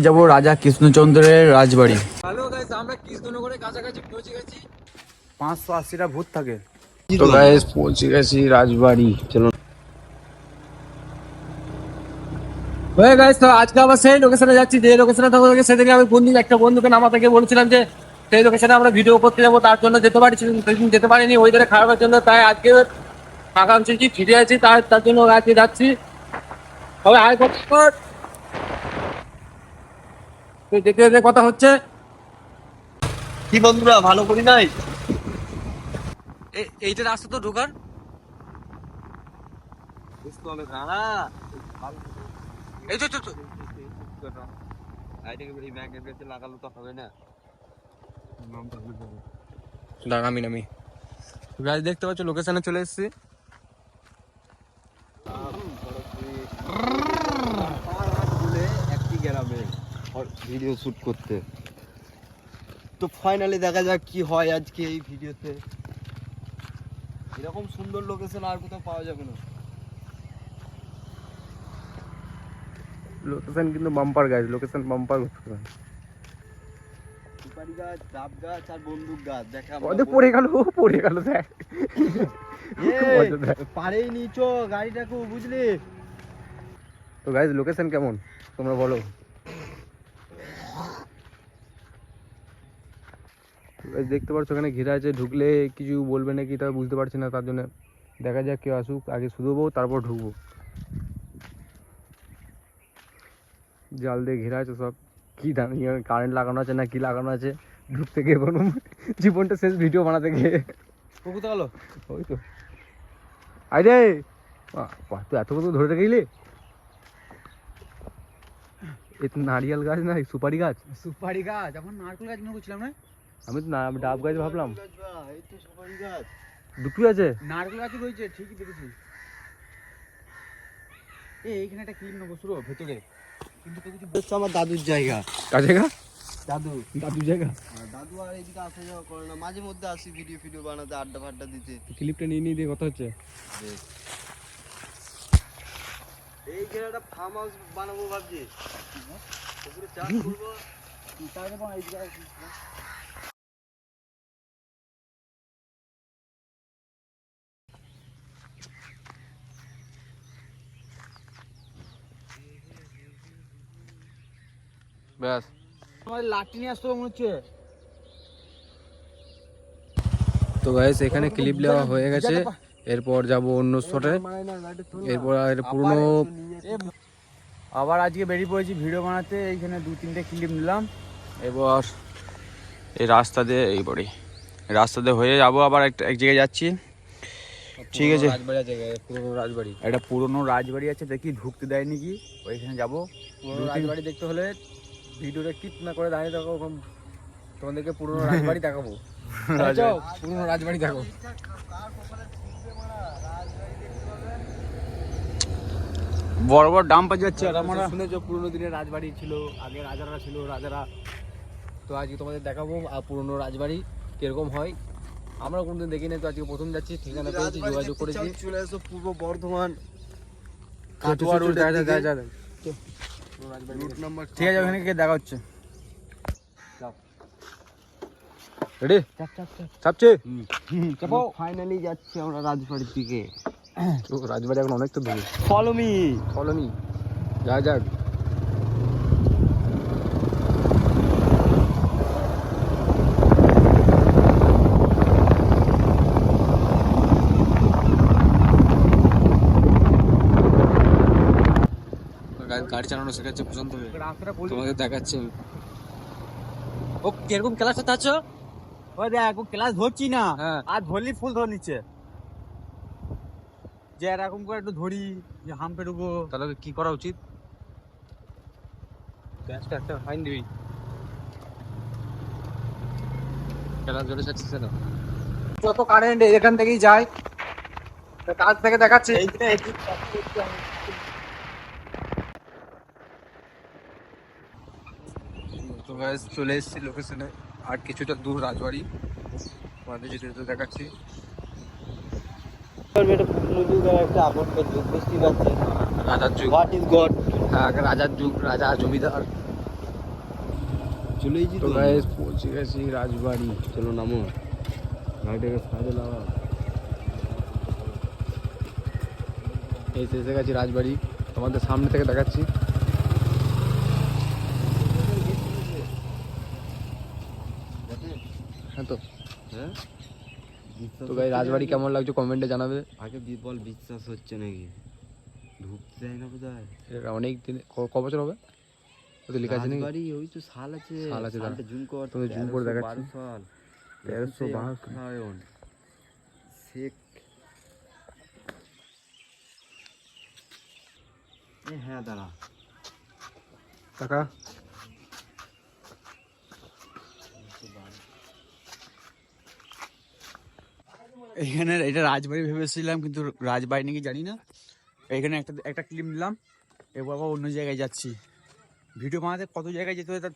যাবো রাজা কৃষ্ণচন্দ্রের রাজবাড়ি। Hello guys, আমরা কৃষ্ণনগরের কাছাকাছি পৌঁছে গেছি। 580টা ভূত থাকে। তো গাইস পৌঁছে গেছি রাজবাড়ি। চলো গাইস, তো আজকে আবার সেই লোকেশনে যাচ্ছি যে লোকেশনে থাকবো। সেদিকে আমি একটা বন্ধুকে নামা থেকে বলেছিলাম যে সেই লোকেশনে আমরা ভিডিও করতে যাবো, তার জন্য যেতে পারছি সেদিন যেতে পারিনি ওয়েদারে খারাপের জন্য। তাই আজকে ফাঁকা আছি, ফিরে আছি, তার জন্য আজকে যাচ্ছি। তবে আয় কর যেতে যেতে কথা হচ্ছে। কি বন্ধুরা, ভালো করি নাই? এইটা রাস্তা তো ঢোকার এই তো লাগালো তো হবে না। নামি গাছ দেখতে পাচ্ছ, লোকেশনে চলে এসেছি। একটি গ্রামে ভিডিও শুট করতে, তো ফাইনালি দেখা যাক কি হয় আজকে এই ভিডিওতে। এরকম সুন্দর লোকেশন আর কোথাও পাওয়া যাবে না। লোকেশন কিন্তু বাম্পার গাছ, লোকেশন বাম্পার। সুপারি গাছ, ডাব গাছ আর বন্দুক গাছ দেখা পড়ে গেল দেখ। পারেই নিচো গাড়িটাকে, বুঝলি? তো গাইজ লোকেশন কেমন তোমরা বলো। দেখতে পাচ্ছ ওখানে ঘিরা আছে, ঢুকলে কিছু বলবে নাকি তা বুঝতে পারছি না, তার জন্য দেখা যাক কেউ আসুক, আগে শুধুবো তারপর ঢুকবো। জাল দিয়ে ঘেরা আছে সব, কি কারেন্ট লাগানো আছে না কি লাগানো আছে। ঢুকতে গিয়ে কোনো জীবনটা শেষ ভিডিও বানাতে গিয়ে কোথাও গেল? ওই তো আরে তুই এত কত ধরে গেলি। এ তো নারিয়াল গাছ না, সুপারি গাছ। সুপারি গাছ, এখন নারকেল গাছ মনে করছিলাম না। আমি তো ডাব গাছ ভাবলাম। এই তো সুপারি গাছ, দুটোই আছে। নারকেল গাছ রয়েছে, ঠিকই দেখেছি। এইখানে একটা ক্লিপ নেবো শুরু ভেতরে, কিন্তু হচ্ছে আমার দাদুর জায়গা। কাছে গা দাদুর জায়গা। দাদু আর এদিকে আসা যাওয়া করে না, মাঝে মধ্যে আসি ভিডিও বানাতে, আড্ডা ফাড্ডা দিতে। ক্লিপটা নিয়ে দিয়ে কথা হচ্ছে। এই জায়গাটা ফার্ম হাউস বানাবো ভাবছি, পুকুরে চাষ করবো। ব্যাস, আমার লাঠি নিয়ে আসতে মনে হচ্ছে। তো গাইস এখানে ক্লিপ নেওয়া হয়ে গেছে, এরপর যাব অন্য শটে। এরপর পুরনো আবার আজকে বেরিয়ে পড়েছি ভিডিও বানাতে। এইখানে 2-3টে ক্লিপ নিলাম। এবার এই রাস্তা দিয়ে হয়ে যাবো, আবার এক জায়গায় যাচ্ছি। ঠিক আছে, পুরনো রাজবাড়ি, একটা পুরনো রাজবাড়ি আছে, দেখি ঢুকতে দেয়নি কি, ওইখানে যাবো। পুরনো রাজবাড়ি দেখতে হলে ভিডিওটা ক্লিপ না করে দাঁড়িয়ে থাকো, তোমাদেরকে পুরনো রাজবাড়ি দেখাবো। পুরনো রাজবাড়ি দেখো। বড় বড় ডাম্পার যাচ্ছে, আর আমরা শুনেছো পুরনো দিনের রাজবাড়ি ছিল, আগে রাজারা ছিল, তো আজকে তোমাদের দেখাবো আর পুরনো রাজবাড়ি কিরকম হয়। আমরা কোনোদিন দেখিনি, তো আজকে প্রথম যাচ্ছি, ঠিকানা পেয়েছি, যোগাযোগ করেছি। চলে এসো পূর্ব বর্ধমান রুট নাম্বার। ঠিক আছে, ওখানে গিয়ে দেখা হচ্ছে। রেডি? চাপছে। ফাইনালি যাচ্ছি আমরা রাজবাড়ির দিকে। রাজবাড়ি এখন অনেক তো দূরে। Follow me. যাক। গাড়ি চালানো শেখাচ্ছে পছন্দ হবে, তোমাদের দেখাচ্ছি। ও কিরকম ক্লাস করতে আছো? ওই দেখ, ও ক্লাস ধরছি না, আর ধরলি ফুল ধরে নিচ্ছে। যে এরকম করে একটু ধরি, যে হাম্পে ঢুকবো, তাহলে কি করা উচিত? একটা ফাইন দিবি। ক্লাস ধরে যাচ্ছিস না, যত কারেন্ট এখান থেকেই যায়, কাছ থেকে দেখাচ্ছি। তো গাইস চলে এসেছি লোকেশনে, আর কিছুটা দূর রাজবাড়ি, তোমাদের যেতে যেতে দেখাচ্ছি। রাজার যুগ, হোয়াট ইজ গড? হ্যাঁ রাজার যুগ, রাজা জমিদার চলেইছি তো তো গাইস পৌঁছে গেছি রাজবাড়ি। চলো নামো, গাড়িটাকে সাইডে লাগাও। এই তো এসে গেছি রাজবাড়ি, তোমাদের সামনে থেকে দেখাচ্ছি। হ্যাঁ তো হ্যাঁ তো গাইস রাজবাড়ি কেমন লাগছে কমেন্টে জানাবে। আগে বল, বিশ্বাস হচ্ছে নাকি? ঢুকতে যায় না বোধহয়। এটা অনেক দিন, ক বছর হবে ওতে লেখা আছে নাকি? রাজবাড়ি ওই তো সাল আছে, সাল আছে, সালটা জুম কর। তুমি জুম করে দেখাচ্ছি। 1312 সাল। 1312 নারায়ণ শেখ। হ্যাঁ দাঁড়া টাকা এখানে এটা রাজবাড়ি ভেবেছিলাম, কিন্তু রাজবাড়ি নাকি জানি না। এখানে একটা ক্লিপ নিলাম, এবার আবার অন্য জায়গায় যাচ্ছি। ভিডিও বানাতে কত জায়গায় যেতে হয় তার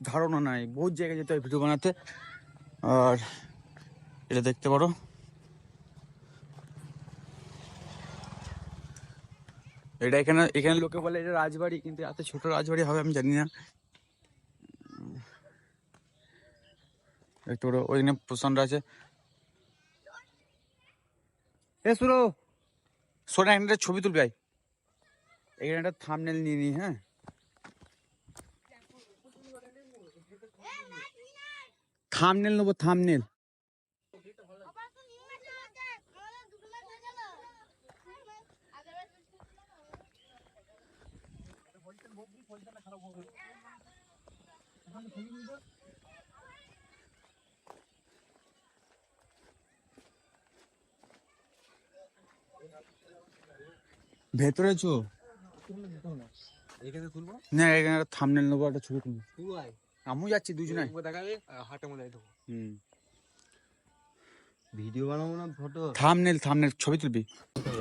ধারণা নাই, বহুত জায়গায় যেতে হয় ভিডিও বানাতে। আর এটা দেখতে পারো, এটা এখানে লোকে বলে এটা রাজবাড়ি, কিন্তু এত ছোট রাজবাড়ি হবে আমি জানি না। দেখতে পারো ওইখানে পোষণরা আছে। এ সুরো সোনা, এখানে একটা ছবি তুলবে, এখানে একটা থাম্বনেল নিয়ে নি। হ্যাঁ, থাম্বনেল নেবো, থাম্বনেল। ভেতরে চো না, এখানে একটা থাম্বনেল নেবো, একটা ছবি তুলবো। আমিও যাচ্ছি, দুজনে ভিডিও বানাবো না ফটো? থাম্বনেল ছবি তুলবি।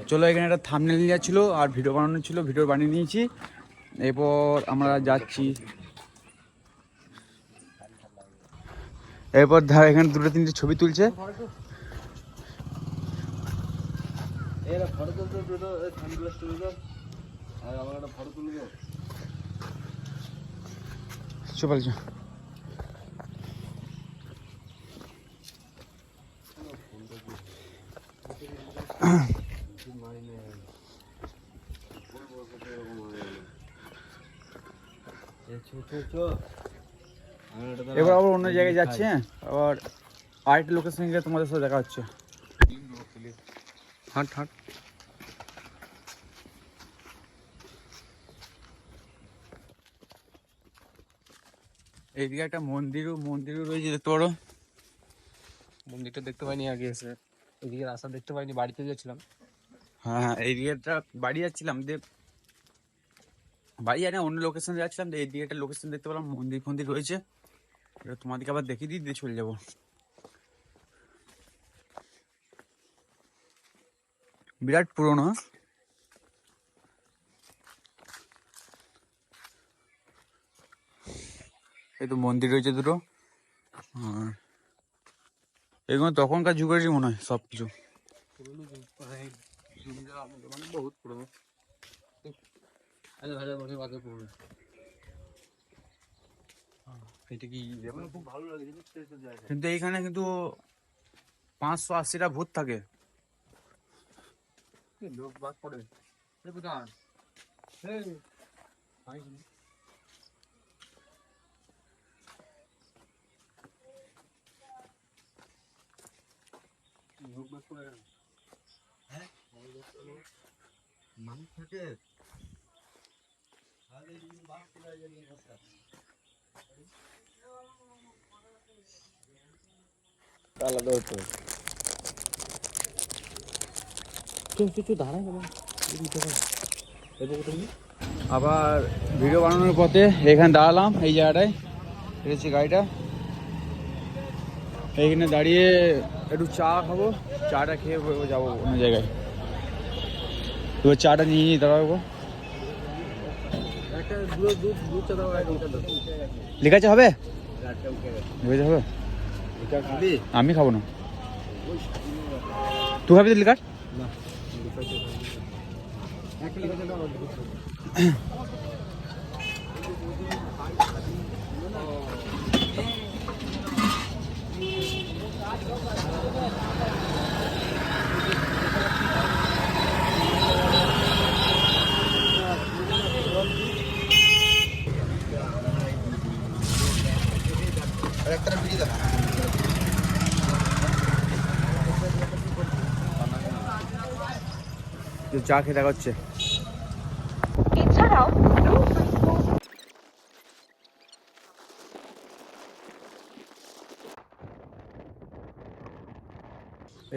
চলো, এখানে একটা থাম্বনেল নেওয়া ছিল আর ভিডিও বানানো ছিল, ভিডিও বানিয়ে নিয়েছি। এরপর আমরা যাচ্ছি। এরপর ধর এখানে দুটো তিনটে ছবি তুলছে। এরা ফটো তুলতে দুটো সানগ্লাস তুলবে, আর আমার একটা ফটো তুলবো। চল চল। এবার আবার অন্য জায়গায় যাচ্ছে, আবার আরেকটা লোকেশন গিয়ে তোমাদের সাথে দেখা হচ্ছে। হাঁট হাঁট। এইদিকে একটা মন্দিরও রয়েছে, দেখতে পারো। মন্দিরটা দেখতে পাইনি আগে এসে, এদিকে রাস্তা দেখতে পাইনি, বাড়িতে গেছিলাম। হ্যাঁ, এইদিকে একটা বাড়ি যাচ্ছিলাম, বাড়ি জানি অন্য লোকেশনে যাচ্ছিলাম, এইদিকে একটা লোকেশন দেখতে পেলাম, মন্দির রয়েছে। এটা তোমাদেরকে আবার দেখিয়ে দিয়ে চলে যাবো। বিরাট পুরনো। এই তো মন্দির রয়েছে দুটো, আর এগুলো তখনকার যুগেরই মনে হয় সবকিছু। বহুত পুরনো, পুরনো। এটা কি খুব ভালো লাগে, কিন্তু এইখানে কিন্তু 580টা ভূত থাকে। লোক বাস পড়ে মানুষ থাকে। আলাদা হতো। আবার ভিডিও বানানোর পথে এখানে দাঁড়ালাম, এই জায়গাটায় এসেছি গাড়িটা। এইখানে দাঁড়িয়ে একটু চা খাবো, চাটা খেয়ে যাবো অন্য জায়গায়। এবার চাটা নিয়ে দাঁড়াবো। লেখা আছে হবে, হবে। আমি খাবো না, তুই খাবি তো লিকার। চা খেয়ে দেখা হচ্ছে। এছাড়াও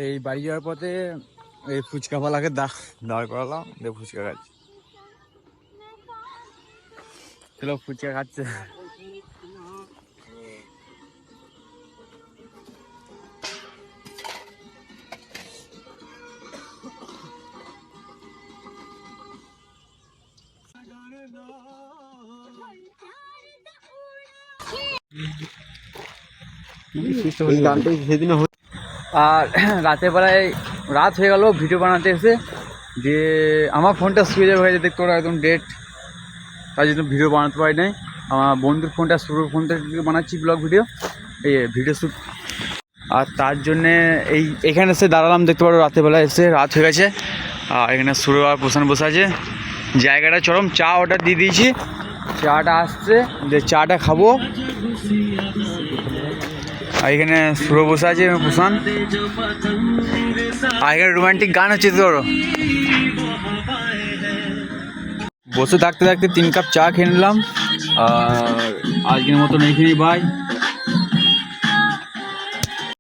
এই বাড়ি যাওয়ার পথে এই ফুচকাওয়ালাকে দাঁড় করালাম, দিয়ে ফুচকা খাচ্ছি। চলো ফুচকা খাচ্ছে। এই গানটাই সেদিন আর রাতের বেলায় রাত হয়ে গেল ভিডিও বানাতে এসে, যে আমার ফোনটা সুইচ অফ হয়ে যেতে তোর একদম ডেট, তাই জন্য ভিডিও বানাতে পারি নাই। আমার বন্ধুর ফোনটা শুরুর ফোনটা বানাচ্ছি ব্লগ ভিডিও, এই ভিডিও শ্যুট। আর তার জন্যে এখানে এসে দাঁড়ালাম, দেখতে পারো রাতেরবেলা এসে রাত হয়ে গেছে। আর এখানে শুরু আর পোষণ বসে আছে, জায়গাটা চরম। চা অর্ডার দিয়ে দিয়েছি, চাটা আসছে, যে চাটা খাবো। আর এখানে সুরো বসে আছে পোষণ, আর এখানে রোমান্টিক গান হচ্ছে তোর। বসে থাকতে থাকতে 3 কাপ চা খেয়ে নিলাম। আর আজকের মতন এইখানেই বাই।